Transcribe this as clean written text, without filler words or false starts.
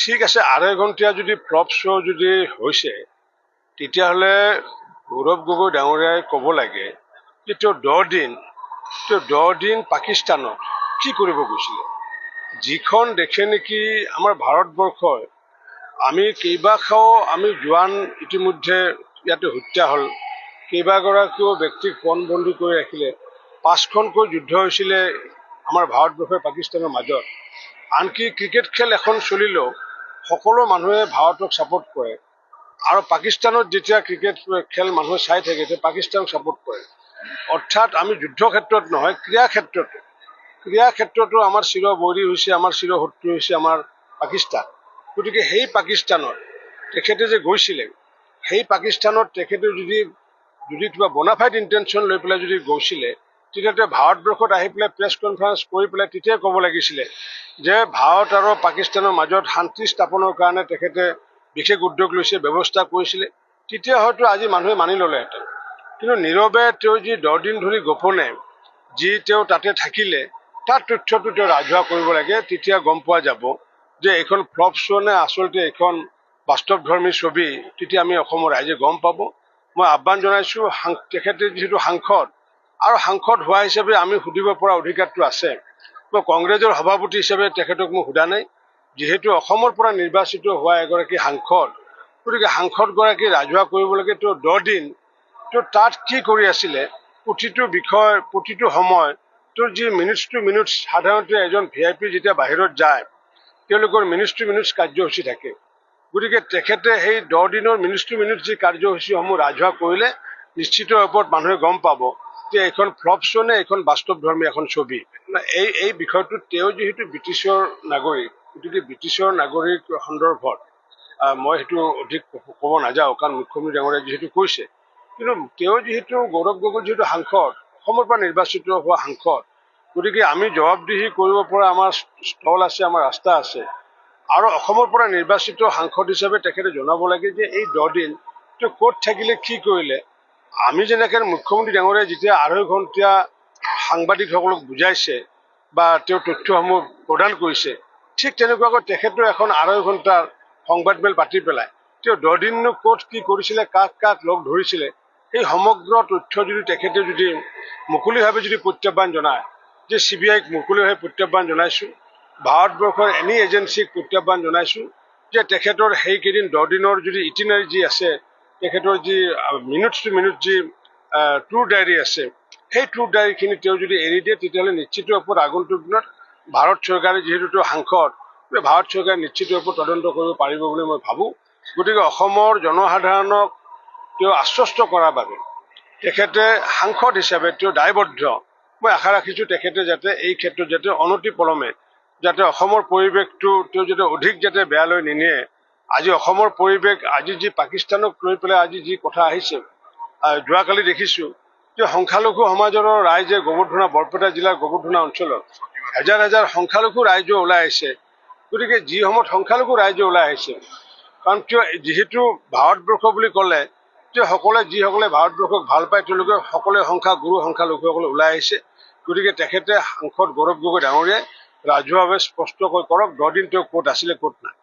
ঠিক আছে, 2.5 ঘণ্টীয়া যদি ফ্লপ শ্ব' যদি হৈছে তেতিয়াহ'লে গৌৰৱ গগৈ ডাঙৰীয়াই ক'ব লাগে যে তেওঁ 10 দিন পাকিস্তানত কি কৰিব গৈছিলে। যিখন দেশে নেকি আমাৰ ভাৰতবৰ্ষই আমি কেইবাখাও আমি জোৱান ইতিমধ্যে ইয়াতে হত্যা হ'ল, কেইবাগৰাকীও ব্যক্তিক পণবন্দী কৰি ৰাখিলে, 5খনকৈ যুদ্ধ হৈছিলে আমাৰ ভাৰতবৰ্ষৰ পাকিস্তানৰ মাজত। আনকি ক্ৰিকেট খেল এখন চলিলেও সকলো মানুহে ভাৰতক ছাপোৰ্ট কৰে, আৰু পাকিস্তানত যেতিয়া ক্ৰিকেট খেল মানুহে চাই থাকে তেতিয়া পাকিস্তানক ছাপোৰ্ট কৰে। অৰ্থাৎ আমি যুদ্ধ ক্ষেত্ৰত নহয়, ক্ৰীড়া ক্ষেত্ৰতো আমাৰ চিৰবৈৰী হৈছে, আমাৰ চিৰশত্ৰু হৈছে আমাৰ পাকিস্তান। গতিকে সেই পাকিস্তানত তেখেতে যে গৈছিলে, সেই পাকিস্তানত তেখেতে যদি কিবা বনাফাইড ইণ্টেনশ্যন লৈ পেলাই যদি গৈছিলে, তেতিয়াতে ভাৰতবৰ্ষত আহি পেলাই প্ৰেছ কনফাৰেন্স কৰি পেলাই তেতিয়াই ক'ব লাগিছিলে যে ভাৰত আৰু পাকিস্তানৰ মাজত শান্তি স্থাপনৰ কাৰণে তেখেতে বিশেষ উদ্যোগ লৈছে, ব্যৱস্থা কৰিছিলে। তেতিয়া হয়তো আজি মানুহে মানি ল'লেহেঁতেন। কিন্তু নীৰৱে তেওঁ যি 10 দিন ধৰি গোপনে যি তেওঁ তাতে থাকিলে, তাৰ তথ্যটো তেওঁ ৰাজহুৱা কৰিব লাগে। তেতিয়া গম পোৱা যাব যে এইখন ফ্লপ শ্ব' নে আচলতে এইখন বাস্তৱধৰ্মী ছবি। তেতিয়া আমি অসমৰ ৰাইজে গম পাব। মই আহ্বান জনাইছোঁ, তেখেতে যিহেতু সাংসদ, আৰু সাংসদ হোৱা হিচাপে আমি সুধিব পৰা অধিকাৰটো আছে। মই কংগ্ৰেছৰ সভাপতি হিচাপে তেখেতক মই সোধা নাই। যিহেতু অসমৰ পৰা নিৰ্বাচিত হোৱা এগৰাকী সাংসদ, গতিকে সাংসদগৰাকী ৰাজহুৱা কৰিব লাগে তেওঁ 10 দিন তেওঁ তাত কি কৰি আছিলে, প্ৰতিটো বিষয় প্ৰতিটো সময় তোৰ যি মিনিটছ টু মিনিটছ। সাধাৰণতে এজন VIP যেতিয়া বাহিৰত যায় তেওঁলোকৰ মিনিটছ টু মিনিটছ কাৰ্যসূচী থাকে। গতিকে তেখেতে সেই 10 দিনৰ মিনিটছ টু মিনিটছ যি কাৰ্যসূচীসমূহ ৰাজহুৱা কৰিলে নিশ্চিত ওপৰত মানুহে গম পাব যে এইখন ফ্লপ শ্ব' নে এইখন বাস্তৱধৰ্মী এখন ছবি। এই বিষয়টোত তেওঁ যিহেতু ব্ৰিটিছৰ নাগৰিক, গতিকে ব্ৰিটিছৰ নাগৰিক সন্দৰ্ভত মই সেইটো অধিক ক'ব নাযাওঁ, কাৰণ মুখ্যমন্ত্ৰী ডাঙৰীয়াই যিহেতু কৈছে। কিন্তু তেওঁ যিহেতু গৌৰৱ গগৈ যিহেতু সাংসদ, অসমৰ পৰা নিৰ্বাচিত হোৱা সাংসদ, গতিকে আমি জবাবদিহি কৰিব পৰা আমাৰ স্থল আছে, আমাৰ ৰাস্তা আছে। আৰু অসমৰ পৰা নিৰ্বাচিত সাংসদ হিচাপে তেখেতে জনাব লাগে যে এই 10 দিন তেওঁ ক'ত থাকিলে, কি কৰিলে। আমি যেনেকৈ মুখ্যমন্ত্ৰী ডাঙৰীয়াই যেতিয়া 2.5 ঘণ্টীয়া সাংবাদিকসকলক বুজাইছে বা তেওঁ তথ্যসমূহ প্ৰদান কৰিছে, ঠিক তেনেকুৱাকৈ তেখেতেও এখন 2.5 ঘণ্টাৰ সংবাদমেল পাতি পেলাই তেওঁ 10 দিননো ক'ত কি কৰিছিলে, কাক কাক লগ ধৰিছিলে, সেই সমগ্ৰ তথ্য যদি তেখেতে যদি মুকলিভাৱে যদি প্ৰত্যাহ্বান জনায়, যে CBIক মুকলিভাৱে প্ৰত্যাহ্বান জনাইছোঁ, ভাৰতবৰ্ষৰ এনি এজেঞ্চিক প্ৰত্যাহ্বান জনাইছোঁ যে তেখেতৰ সেইকেইদিন 10 দিনৰ যদি ইটিনাৰী যি আছে, তেখেতৰ যি মিনিটছ টু মিনিট যি ট্ৰু ডায়েৰী আছে, সেই ট্ৰু ডায়েৰীখিনি তেওঁ যদি এৰি দিয়ে তেতিয়াহ'লে নিশ্চিত ওপৰত আগন্তুক দিনত ভাৰত চৰকাৰে যিহেতু তেওঁ সাংসদ, ভাৰত চৰকাৰে নিশ্চিত ওপৰত তদন্ত কৰিব পাৰিব বুলি মই ভাবোঁ। গতিকে অসমৰ জনসাধাৰণক তেওঁ আশ্বস্ত কৰাৰ বাবে তেখেতে সাংসদ হিচাপে তেওঁ দায়বদ্ধ। মই আশা ৰাখিছোঁ তেখেতে যাতে এই ক্ষেত্ৰত যাতে অনতিপলমে যাতে অসমৰ পৰিৱেশটো তেওঁ যাতে অধিক যাতে বেয়ালৈ নিনিয়ে। আজি অসমৰ পৰিৱেশ, আজি যি পাকিস্তানক লৈ পেলাই আজি যি কথা আহিছে, যোৱাকালি দেখিছোঁ যে সংখ্যালঘু সমাজৰ ৰাইজে গোবৰ্ধনা, বৰপেটা জিলাৰ গোবৰ্ধনা অঞ্চলত হাজাৰ হাজাৰ সংখ্যালঘু ৰাইজে ওলাই আহিছে। গতিকে যি সময়ত সংখ্যালঘু ৰাইজে ওলাই আহিছে, কাৰণ কিয় যিহেতু ভাৰতবৰ্ষ বুলি ক'লে যে যিসকলে ভাৰতবৰ্ষক ভাল পায় তেওঁলোকে সকলোৱে সংখ্যালঘুসকলে ওলাই আহিছে। গতিকে তেখেতে সাংসদ গৌৰৱ গগৈ ডাঙৰীয়াই ৰাজহুৱাভাৱে স্পষ্টকৈ কৰক 10 দিন তেওঁ ক'ত আছিলে, ক'ত নাই।